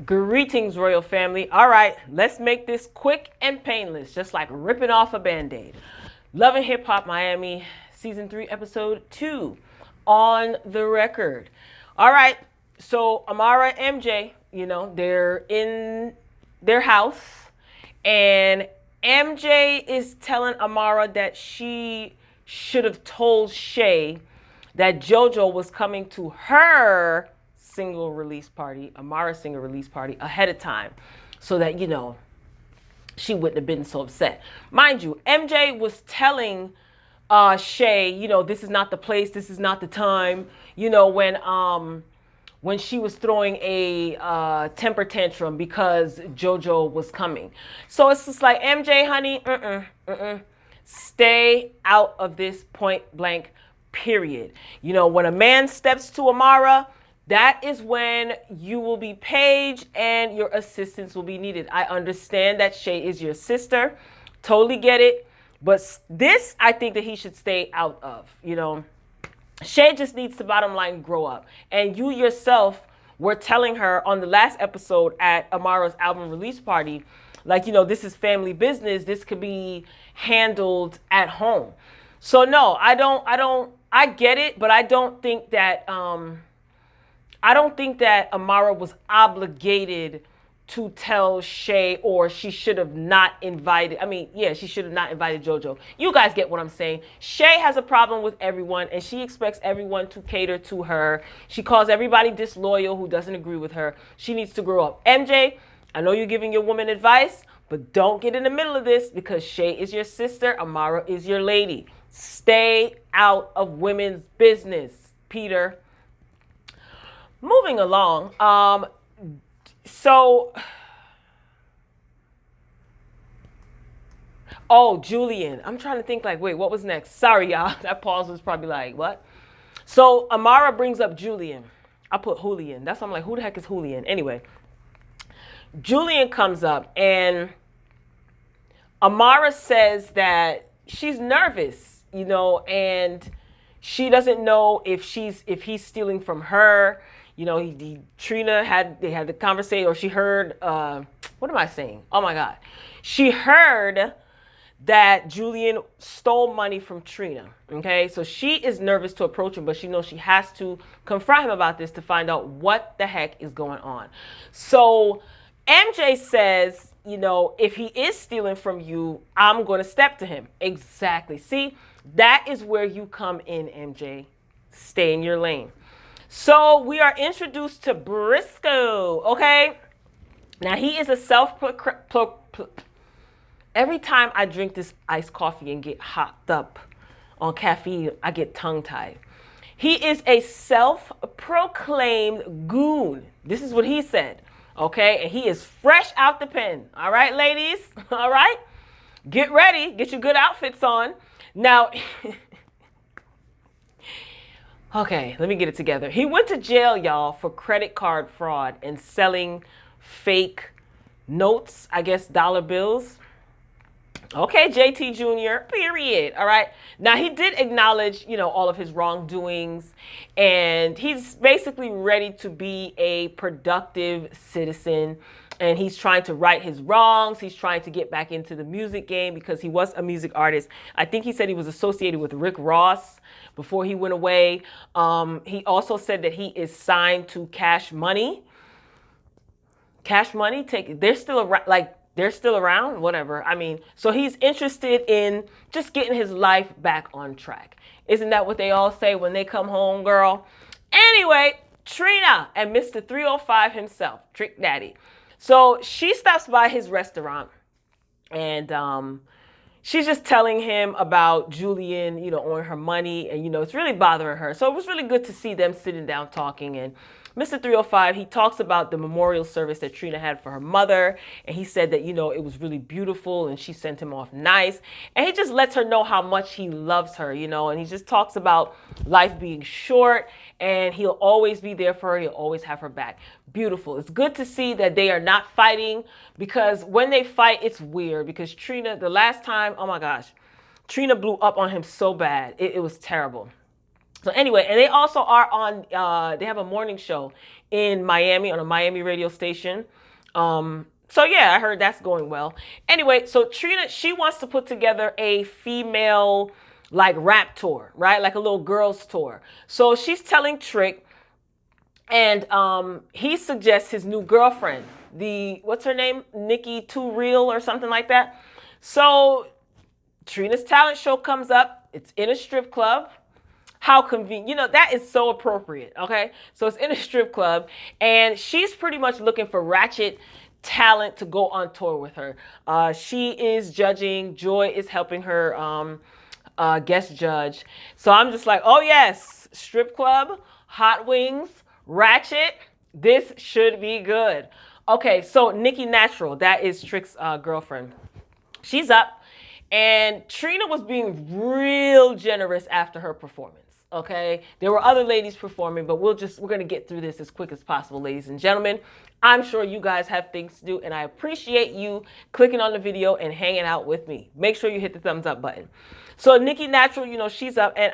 Greetings, royal family. All right, let's make this quick and painless, just like ripping off a band-aid. Love and Hip Hop Miami, Season 3, Episode 2, On the Record. All right, so Amara and MJ, they're in their house, and MJ is telling Amara that she should have told Shay that JoJo was coming to her single release party, Amara's single release party, ahead of time, so that, she wouldn't have been so upset. Mind you, MJ was telling Shay, this is not the place, this is not the time, when she was throwing a temper tantrum because JoJo was coming. So it's just like, MJ, honey, stay out of this point blank period. When a man steps to Amara, that is when you will be paged and your assistance will be needed. I understand that Shay is your sister. Totally get it. But this, I think that he should stay out of, Shay just needs to, bottom line, grow up. And you yourself were telling her on the last episode at Amara's album release party, like, this is family business. This could be handled at home. So no, I get it, but I don't think that Amara was obligated to tell Shay, or she should have not invited. She should have not invited JoJo. You guys get what I'm saying. Shay has a problem with everyone, and she expects everyone to cater to her. She calls everybody disloyal who doesn't agree with her. She needs to grow up. MJ, I know you're giving your woman advice, but don't get in the middle of this, because Shay is your sister. Amara is your lady. Stay out of women's business, Peter. Moving along, Jullian. I'm trying to think, like, wait, what was next? Sorry, y'all. That pause was probably like, what? So Amara brings up Jullian. I put Jullian. That's why I'm like, who the heck is Jullian? Anyway, Jullian comes up, and Amara says that she's nervous, and she doesn't know if he's stealing from her. Trina had the conversation, or she heard, what am I saying? Oh my God. She heard that Jullian stole money from Trina. Okay. So she is nervous to approach him, but she knows she has to confront him about this to find out what the heck is going on. So MJ says, if he is stealing from you, I'm going to step to him. Exactly. See, that is where you come in, MJ. Stay in your lane. So we are introduced to Briscoe, okay? Now, he is a every time I drink this iced coffee and get hopped up on caffeine, I get tongue-tied. He is a self-proclaimed goon. This is what he said, okay? And he is fresh out the pen, all right, ladies? All right? Get ready. Get your good outfits on. Now... Okay, let me get it together. He went to jail, y'all, for credit card fraud and selling fake notes, I guess dollar bills. Okay, JT Jr., period. All right. Now, he did acknowledge, all of his wrongdoings, and he's basically ready to be a productive citizen, and he's trying to right his wrongs. He's trying to get back into the music game because he was a music artist. I think he said he was associated with Rick Ross before he went away. He also said that he is signed to Cash Money. Cash Money, they're still around, whatever. So he's interested in just getting his life back on track. Isn't that what they all say when they come home, girl? Anyway, Trina and Mr. 305 himself, Trick Daddy. So she stops by his restaurant, and she's just telling him about Jullian, owing her money, and, it's really bothering her. So it was really good to see them sitting down talking. And Mr. 305, he talks about the memorial service that Trina had for her mother. And he said that, it was really beautiful, and she sent him off nice. And he just lets her know how much he loves her, and he just talks about life being short, and he'll always be there for her. He'll always have her back. Beautiful. It's good to see that they are not fighting, because when they fight, it's weird, because Trina, the last time, oh my gosh, Trina blew up on him so bad. It was terrible. So anyway, and they also are on, they have a morning show in Miami on a Miami radio station. So yeah, I heard that's going well. Anyway, so Trina, she wants to put together a female like rap tour, right? Like a little girls tour. So she's telling Trick, and he suggests his new girlfriend, what's her name? Nikki Too Real or something like that. So Trina's talent show comes up. It's in a strip club. How convenient. You know, that is so appropriate, okay? So it's in a strip club, and she's pretty much looking for ratchet talent to go on tour with her. She is judging. Joy is helping her guest judge. So I'm just like, oh yes, strip club, hot wings, ratchet. This should be good. Okay, so Nikki Natural, that is Trick's girlfriend. She's up, and Trina was being real generous after her performance. Okay, there were other ladies performing, but we're going to get through this as quick as possible, ladies and gentlemen. I'm sure you guys have things to do, and I appreciate you clicking on the video and hanging out with me. Make sure you hit the thumbs up button. So Nikki Natural, you know, she's up, and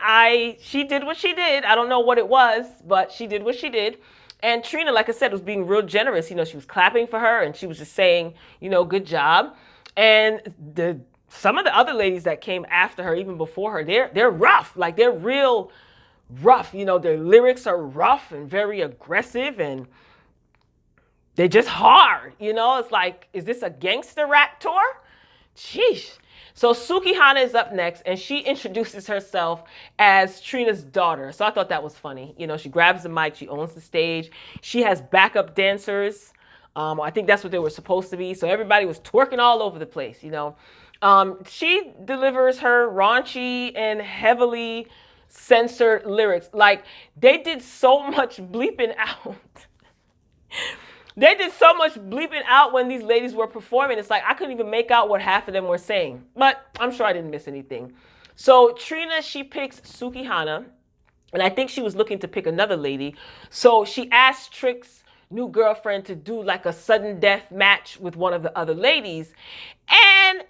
she did what she did. I don't know what it was, but she did what she did. And Trina, like I said, was being real generous. You know, she was clapping for her, and she was just saying, you know, good job. And some of the other ladies that came after her, even before her, they're rough. Like, they're real rough. You know, their lyrics are rough and very aggressive, and they're just hard. You know, it's like, is this a gangster rap tour? Sheesh. So Suki Hana is up next, and she introduces herself as Trina's daughter. So I thought that was funny. You know, she grabs the mic, she owns the stage. She has backup dancers. I think that's what they were supposed to be. So everybody was twerking all over the place, you know. She delivers her raunchy and heavily censored lyrics. Like, they did so much bleeping out. They did so much bleeping out when these ladies were performing. It's like I couldn't even make out what half of them were saying. But I'm sure I didn't miss anything. So Trina, she picks Suki Hana. And I think she was looking to pick another lady. So she asked Trick's new girlfriend to do like a sudden death match with one of the other ladies. And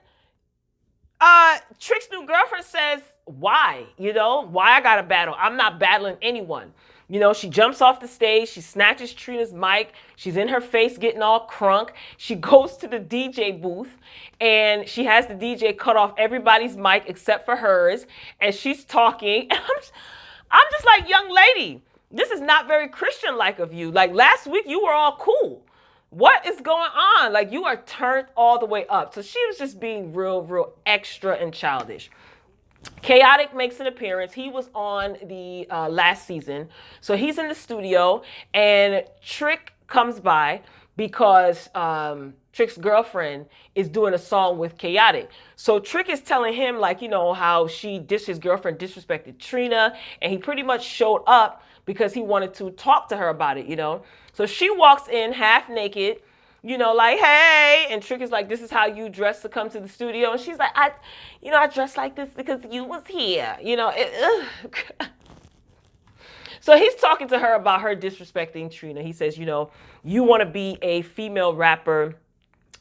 Trick's new girlfriend says, why? You know, why I gotta battle? I'm not battling anyone. You know, she jumps off the stage. She snatches Trina's mic. She's in her face getting all crunk. She goes to the DJ booth, and she has the DJ cut off everybody's mic except for hers. And she's talking. And I'm just like, young lady, this is not very Christian-like of you. Like, last week, you were all cool. What is going on? Like, you are turned all the way up. So she was just being real extra and childish. Chaotic makes an appearance. He was on the last season. So he's in the studio, and Trick comes by because Trick's girlfriend is doing a song with Chaotic. So Trick is telling him, like, you know, how his girlfriend disrespected Trina, and he pretty much showed up because he wanted to talk to her about it, you know. So she walks in half naked, you know, like, hey, and Trick is like, this is how you dress to come to the studio. And she's like, I dress like this because you was here, you know. So he's talking to her about her disrespecting Trina. He says, you know, you want to be a female rapper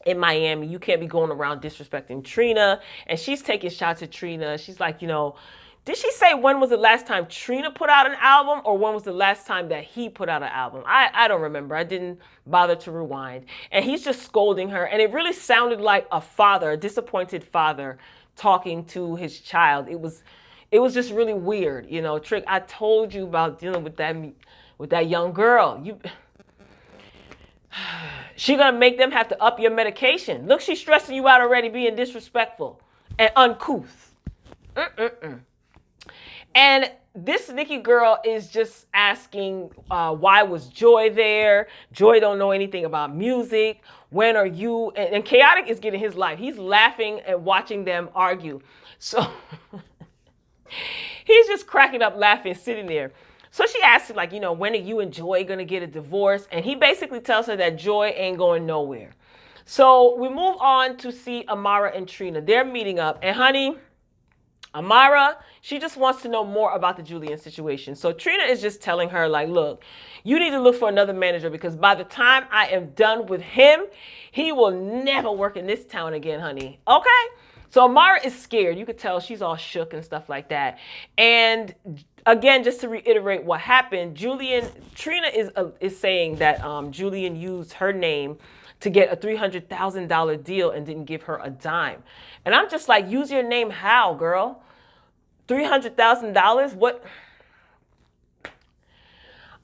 in Miami. You can't be going around disrespecting Trina. And she's taking shots at Trina. She's like, you know, did she say when was the last time Trina put out an album, or when was the last time that he put out an album? I don't remember. I didn't bother to rewind. And he's just scolding her. And it really sounded like a disappointed father talking to his child. It was just really weird. You know, Trick, I told you about dealing with that young girl. She gonna make them have to up your medication. Look, she's stressing you out already, being disrespectful and uncouth. And this Nikki girl is just asking, why was Joy there? Joy don't know anything about music. When are you? And Chaotic is getting his life. He's laughing and watching them argue. So he's just cracking up laughing, sitting there. So she asks him, like, you know, when are you and Joy going to get a divorce? And he basically tells her that Joy ain't going nowhere. So we move on to see Amara and Trina. They're meeting up. And honey, Amara, she just wants to know more about the Jullian situation. So Trina is just telling her, like, look, you need to look for another manager because by the time I am done with him, he will never work in this town again, honey. Okay? So Amara is scared. You could tell she's all shook and stuff like that. And again, just to reiterate what happened, Trina is saying that Jullian used her name to get a $300,000 deal and didn't give her a dime. And I'm just like, use your name how, girl? $300,000? What?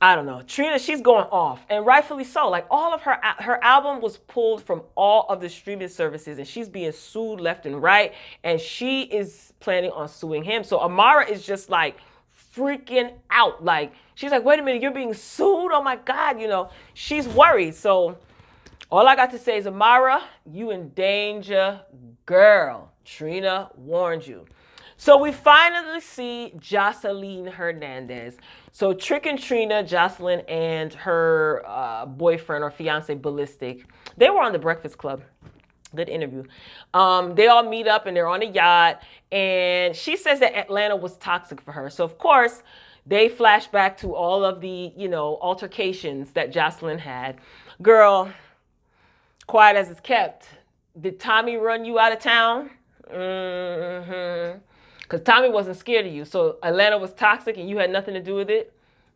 I don't know. Trina, she's going off, and rightfully so. Like, all of her album was pulled from all of the streaming services, and she's being sued left and right, and she is planning on suing him. So Amara is just like freaking out. Like, she's like, wait a minute, you're being sued? Oh my God, she's worried. So all I got to say is, Amara, you in danger, girl. Trina warned you. So we finally see Joseline Hernandez. So Trick and Trina, Joseline, and her boyfriend or fiance, Ballistic, they were on the Breakfast Club. Good interview. They all meet up and they're on a yacht. And she says that Atlanta was toxic for her. So, of course, they flash back to all of the, altercations that Joseline had. Girl, quiet as it's kept. Did Tommy run you out of town? Mm-hmm. Because Tommy wasn't scared of you. So Atlanta was toxic and you had nothing to do with it?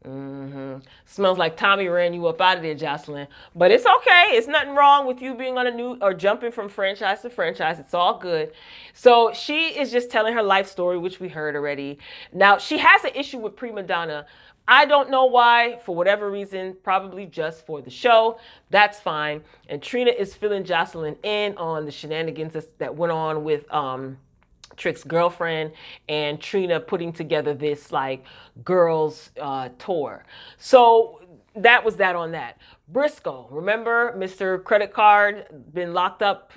Mm-hmm. Smells like Tommy ran you up out of there, Joseline. But it's okay. It's nothing wrong with you being on a new or jumping from franchise to franchise. It's all good. So she is just telling her life story, which we heard already. Now, she has an issue with Prima Donna. I don't know why, for whatever reason, probably just for the show. That's fine. And Trina is filling Joseline in on the shenanigans that went on with Trick's girlfriend and Trina putting together this like girls tour. So that was that on that. Briscoe, remember Mr. Credit Card, been locked up,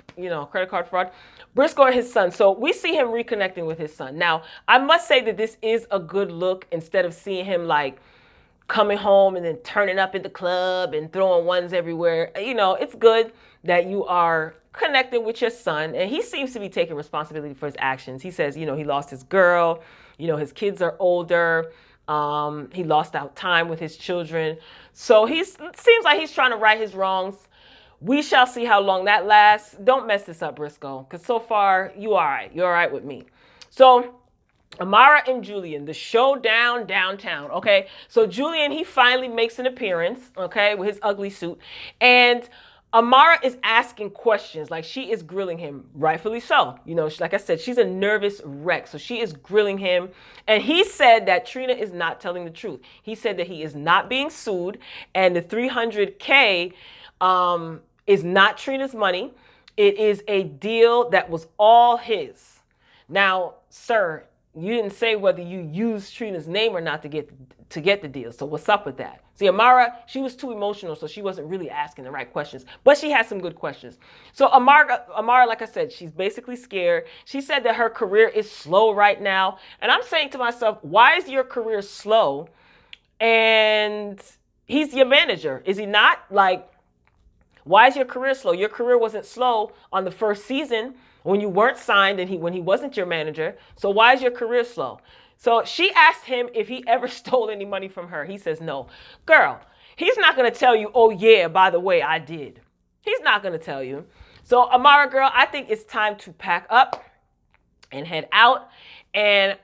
credit card fraud. Briscoe and his son. So we see him reconnecting with his son. Now, I must say that this is a good look instead of seeing him like coming home and then turning up at the club and throwing ones everywhere. It's good that you are connected with your son, and he seems to be taking responsibility for his actions. He says, he lost his girl, his kids are older, he lost out time with his children. So seems like he's trying to right his wrongs. We shall see how long that lasts. Don't mess this up, Briscoe, because so far you all right. You're all right with me. So Amara and Jullian, the showdown downtown, okay? So Jullian, he finally makes an appearance, okay, with his ugly suit. And Amara is asking questions, like she is grilling him, rightfully so. Like I said, she's a nervous wreck, so she is grilling him. And he said that Trina is not telling the truth. He said that he is not being sued, and the $300K is not Trina's money. It is a deal that was all his. Now, sir, you didn't say whether you used Trina's name or not to get the deal. So what's up with that? See, Amara, she was too emotional, so she wasn't really asking the right questions. But she had some good questions. So Amara, like I said, she's basically scared. She said that her career is slow right now. And I'm saying to myself, why is your career slow? And he's your manager, is he not? Like, why is your career slow? Your career wasn't slow on the first season when you weren't signed and when he wasn't your manager. So why is your career slow? So she asked him if he ever stole any money from her. He says no. Girl, he's not going to tell you, oh yeah, by the way, I did. He's not going to tell you. So Amara, girl, I think it's time to pack up and head out. And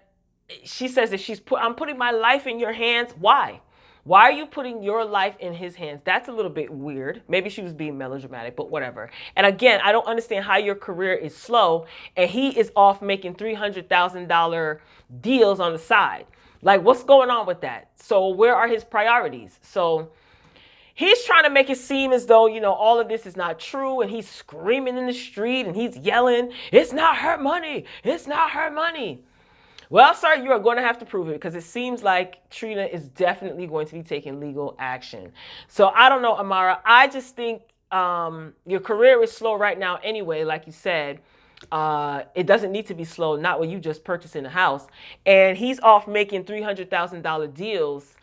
she says that I'm putting my life in your hands. Why? Why are you putting your life in his hands? That's a little bit weird. Maybe she was being melodramatic, but whatever. And again, I don't understand how your career is slow and he is off making $300,000 deals on the side. Like, what's going on with that? So where are his priorities? So he's trying to make it seem as though, all of this is not true. And he's screaming in the street and he's yelling, it's not her money. It's not her money. Well, sir, you are going to have to prove it because it seems like Trina is definitely going to be taking legal action. So I don't know, Amara. I just think your career is slow right now anyway, like you said. It doesn't need to be slow, not when you just purchasing a house. And he's off making $300,000 deals.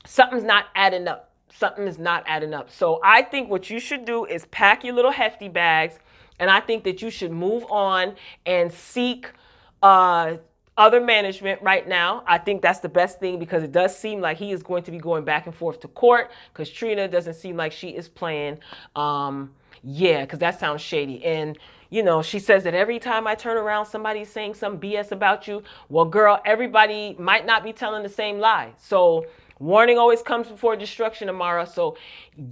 Something's not adding up. Something is not adding up. So I think what you should do is pack your little hefty bags. And I think that you should move on and seek other management right now. I think that's the best thing because it does seem like he is going to be going back and forth to court because Trina doesn't seem like she is playing. Yeah, because that sounds shady. And, you know, she says that every time I turn around, somebody's saying some BS about you. Well, girl, everybody might not be telling the same lie. So warning always comes before destruction, Amara. So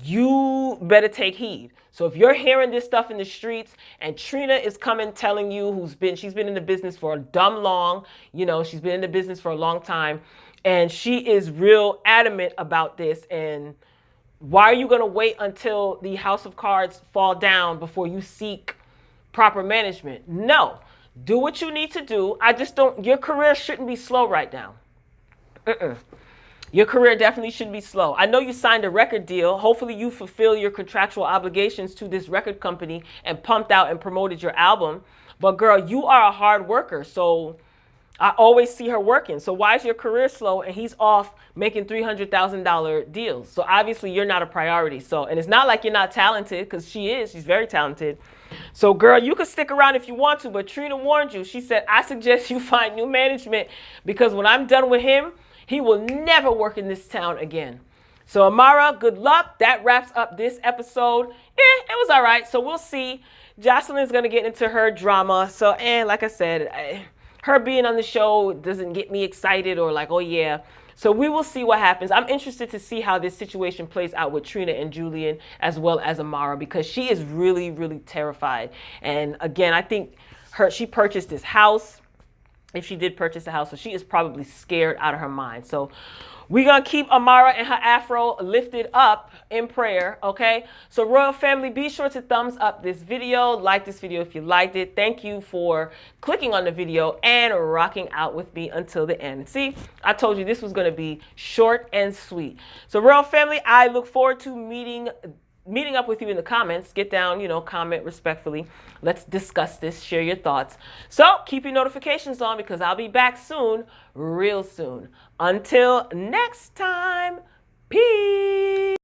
you better take heed. So if you're hearing this stuff in the streets and Trina is coming telling you she's been in the business for a dumb long, you know, she's been in the business for a long time and she is real adamant about this. And why are you going to wait until the house of cards fall down before you seek proper management? No, do what you need to do. Your career shouldn't be slow right now. Your career definitely shouldn't be slow. I know you signed a record deal. Hopefully you fulfill your contractual obligations to this record company and pumped out and promoted your album. But girl, you are a hard worker. So I always see her working. So why is your career slow and he's off making $300,000 deals? So obviously you're not a priority. So, and it's not like you're not talented because she's very talented. So girl, you can stick around if you want to, but Trina warned you. She said, I suggest you find new management because when I'm done with him, he will never work in this town again. So Amara, good luck. That wraps up this episode. It was all right. So we'll see. Joseline's going to get into her drama. So, like I said, her being on the show doesn't get me excited or like, oh yeah. So we will see what happens. I'm interested to see how this situation plays out with Trina and Jullian as well as Amara because she is really, really terrified. And again, I think she purchased this house. If she did purchase a house, so she is probably scared out of her mind. So we're going to keep Amara and her afro lifted up in prayer, okay? So Royal Family, be sure to thumbs up this video. Like this video if you liked it. Thank you for clicking on the video and rocking out with me until the end. See, I told you this was going to be short and sweet. So Royal Family, I look forward to meeting up with you in the comments. Get down, you know, comment respectfully. Let's discuss this. Share your thoughts. So keep your notifications on because I'll be back soon, real soon. Until next time, peace.